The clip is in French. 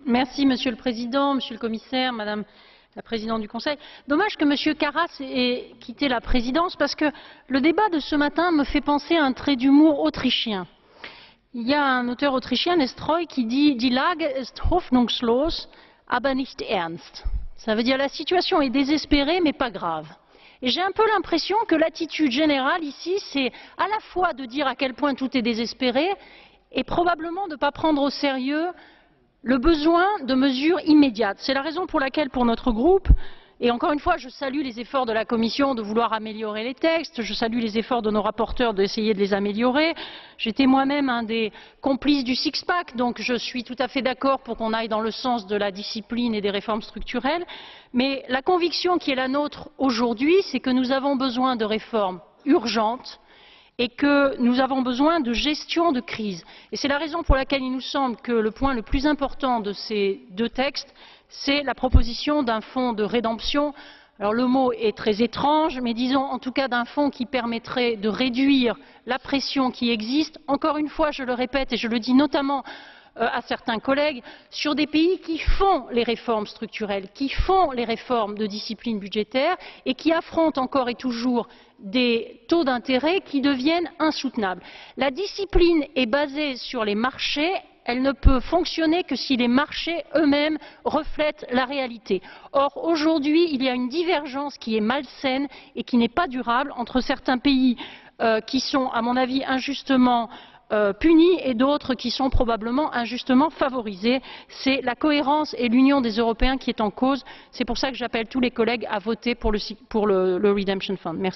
Merci Monsieur le Président, Monsieur le Commissaire, Madame la Présidente du Conseil. Dommage que Monsieur Karas ait quitté la présidence parce que le débat de ce matin me fait penser à un trait d'humour autrichien. Il y a un auteur autrichien, Nestroy, qui dit « Die Lage ist hoffnungslos, aber nicht ernst ». Ça veut dire « la situation est désespérée mais pas grave ». Et j'ai un peu l'impression que l'attitude générale ici, c'est à la fois de dire à quel point tout est désespéré et probablement de ne pas prendre au sérieux le besoin de mesures immédiates. C'est la raison pour laquelle, pour notre groupe, et encore une fois, je salue les efforts de la Commission de vouloir améliorer les textes, je salue les efforts de nos rapporteurs d'essayer de les améliorer. J'étais moi-même un des complices du six-pack, donc je suis tout à fait d'accord pour qu'on aille dans le sens de la discipline et des réformes structurelles. Mais la conviction qui est la nôtre aujourd'hui, c'est que nous avons besoin de réformes urgentes et que nous avons besoin de gestion de crise. Et c'est la raison pour laquelle il nous semble que le point le plus important de ces deux textes, c'est la proposition d'un fonds de rédemption. Alors le mot est très étrange, mais disons en tout cas d'un fonds qui permettrait de réduire la pression qui existe. Encore une fois, je le répète et je le dis notamment à certains collègues, sur des pays qui font les réformes structurelles, qui font les réformes de discipline budgétaire et qui affrontent encore et toujours des taux d'intérêt qui deviennent insoutenables. La discipline est basée sur les marchés, elle ne peut fonctionner que si les marchés eux-mêmes reflètent la réalité. Or, aujourd'hui, il y a une divergence qui est malsaine et qui n'est pas durable entre certains pays qui sont, à mon avis, injustement punis et d'autres qui sont probablement injustement favorisés. C'est la cohérence et l'union des Européens qui est en cause. C'est pour ça que j'appelle tous les collègues à voter pour le Redemption Fund. Merci.